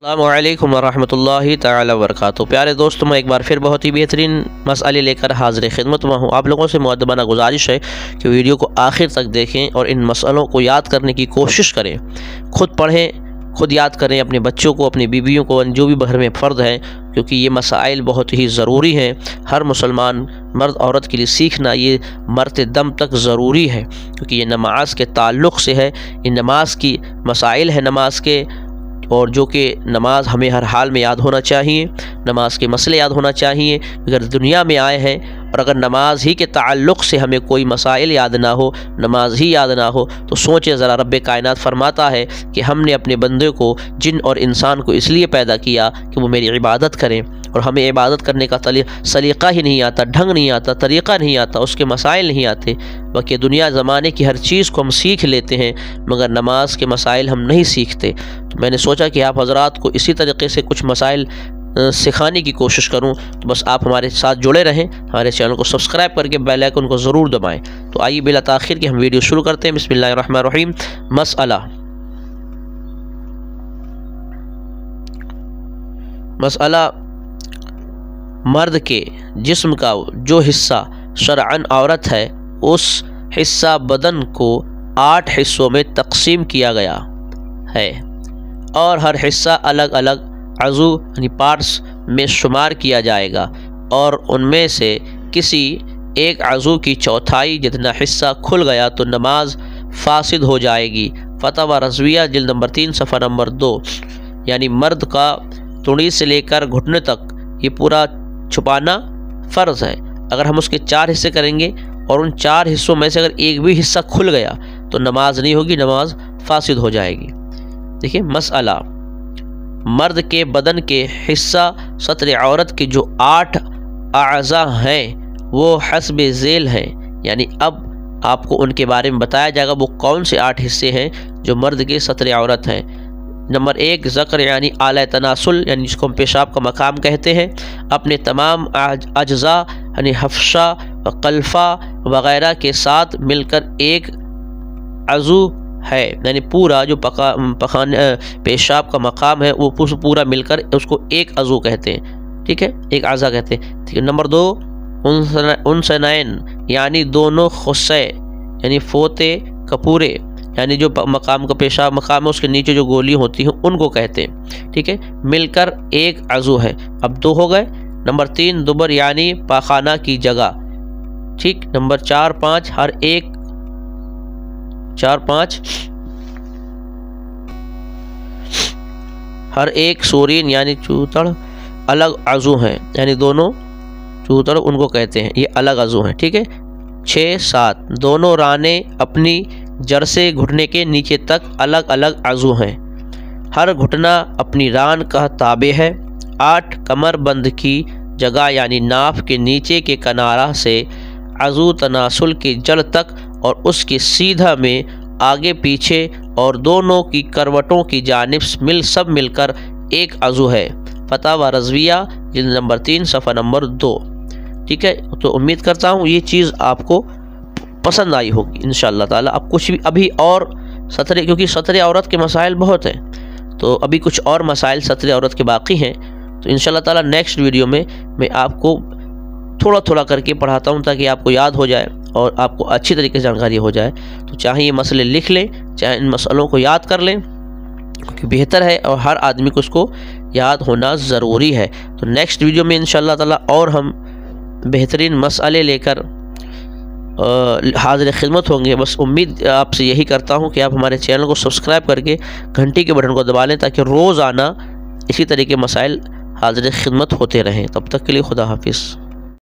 السلام علیکم ورحمۃ اللہ تعالی وبرکاتہ۔ پیارے دوستوں، میں ایک بار پھر بہت ہی بہترین مسئلے لے کر حاضر خدمت میں ہوں۔ آپ لوگوں سے مؤدبانہ گزارش ہے کہ ویڈیو کو آخر تک دیکھیں اور ان مسئلوں کو یاد کرنے کی کوشش کریں، خود پڑھیں، خود یاد کریں، اپنے بچوں کو، اپنی بیویوں کو، جو بھی گھر میں فرد ہیں، کیونکہ یہ مسائل بہت ہی ضروری ہیں۔ ہر مسلمان مرد عورت کے لیے سیکھنا یہ مرتے دم تک ضروری ہے، کیونکہ یہ نماز کے تعلق سے ہے، یہ نماز کی مسائل ہے نماز کے، اور جو کہ نماز ہمیں ہر حال میں یاد ہونا چاہیے، نماز کے مسئلے یاد ہونا چاہیے۔ اگر دنیا میں آئے ہیں اور اگر نماز ہی کے تعلق سے ہمیں کوئی مسائل یاد نہ ہو، نماز ہی یاد نہ ہو، تو سوچیں ذرا، رب کائنات فرماتا ہے کہ ہم نے اپنے بندے کو، جن اور انسان کو اس لیے پیدا کیا کہ وہ میری عبادت کریں، اور ہمیں عبادت کرنے کا سلیقہ ہی نہیں آتا، ڈھنگ نہیں آتا، طریقہ نہیں آتا، اس کے مسائل نہیں آتے، بلکہ دنیا زمانے کی ہر چیز کو ہم سیکھ لیتے ہیں مگر نماز کے مسائل ہم نہیں سیکھتے۔ تو میں نے سوچا کہ آپ حضرات کو اسی طریقے سے کچھ مسائل سکھانے کی کوشش کروں، تو بس آپ ہمارے ساتھ جڑے رہیں، ہمارے چینل کو سبسکرائب کر کے بیل آئیکن کو ضرور دبائیں۔ تو آئیے بلا تاخیر کہ ہم ویڈیو شروع کرتے ہیں۔ بسم اللہ الرحمن الرحیم۔ مسئلہ مرد کے جسم کا جو حصہ شرعاً عورت ہے، اس حصہ بدن کو 8 حصوں میں تقسیم کیا گیا ہے، اور ہر حصہ الگ الگ عضو یعنی پارٹس میں شمار کیا جائے گا، اور ان میں سے کسی ایک عضو کی چوتھائی جتنا حصہ کھل گیا تو نماز فاسد ہو جائے گی۔ فتویٰ رضویہ جلد نمبر 3 صفحہ نمبر 2۔ یعنی مرد کا تڑی سے لے کر گھٹنے تک یہ پورا چھپانا فرض ہے۔ اگر ہم اس کے 4 حصے کریں گے اور ان 4 حصوں میں سے اگر ایک بھی حصہ کھل گیا تو نماز نہیں ہوگی، نماز فاسد ہو جائے گی۔ دیکھیں مسئلہ، مرد کے بدن کے حصہ سطر عورت کے جو 8 اعضاء ہیں وہ حسب ذیل ہیں، یعنی اب آپ کو ان کے بارے میں بتایا جائے گا وہ کون سے 8 حصے ہیں جو مرد کے سطر عورت ہیں۔ نمبر 1 ذکر یعنی اعلی تناسل، یعنی جس کو ہم پیشاب کا مقام کہتے ہیں، اپنے تمام اجزاء یعنی حفشہ و قلفہ وغیرہ کے ساتھ مل کر ایک عضو ہے، یعنی پورا جو پیشاب کا مقام ہے وہ پورا مل کر اس کو ایک عضو کہتے ہیں، ٹھیک ہے، ایک اعضا کہتے ہیں، ٹھیک ہے۔ نمبر 2 انثنین یعنی دونوں خصے، یعنی فوتے کپورے، یعنی جو مقام کا پیشاب مقام ہے اس کے نیچے جو گولی ہوتی ہیں ان کو کہتے ہیں، ٹھیک ہے، مل کر ایک عضو ہے۔ اب 2 ہو گئے۔ نمبر 3 دبر یعنی پاخانہ کی جگہ، ٹھیک۔ نمبر 4 5 ہر ایک 4 5 ہر ایک سورین یعنی چوتڑ الگ عضو ہیں، یعنی دونوں چوتڑ ان کو کہتے ہیں، یہ الگ عضو ہیں، ٹھیک ہے۔ 6 7 دونوں رانے اپنی جڑ سے گھٹنے کے نیچے تک الگ الگ عضو ہیں، ہر گھٹنا اپنی ران کا تابع ہے۔ 8 کمر بند کی جگہ یعنی ناف کے نیچے کے کنارہ سے عضو تناسل کی جڑ تک اور اس کے سیدھا میں آگے پیچھے اور دونوں کی کروٹوں کی جانب سب مل کر ایک عضو ہے۔ فتاویٰ رضویہ جلد نمبر 3 صفحہ نمبر 2، ٹھیک ہے۔ تو امید کرتا ہوں یہ چیز آپ کو پسند آئی ہوگی انشاءاللہ تعالی۔ اب کچھ بھی ابھی اور کیونکہ سطر عورت کے مسائل بہت ہیں، تو ابھی کچھ اور مسائل سطر عورت کے باقی ہیں، تو انشاءاللہ تعالی نیکسٹ ویڈیو میں آپ کو تھوڑا تھوڑا کر کے پڑھاتا ہوں تاکہ آپ کو یاد ہو جائے اور آپ کو اچھی طریقے سے جانکاری ہو جائے۔ تو چاہے یہ مسئلے لکھ لیں، چاہے ان مسئلوں کو یاد کر لیں، کیونکہ بہتر ہے اور ہر آدمی کو اس کو یاد ہونا ضروری ہے۔ تو نیکسٹ ویڈیو میں انشاءاللہ تعالی اور ہم بہترین مسئلے لے کر حاضر خدمت ہوں گے۔ بس امید آپ سے یہی کرتا ہوں کہ آپ ہمارے چینل کو سبسکرائب کر کے گھنٹی کے بٹن کو دبا لیں تاکہ روزانہ اسی طرح کے مسائل حاضر خدمت ہوتے رہیں۔ تب تک کے لیے خدا حافظ۔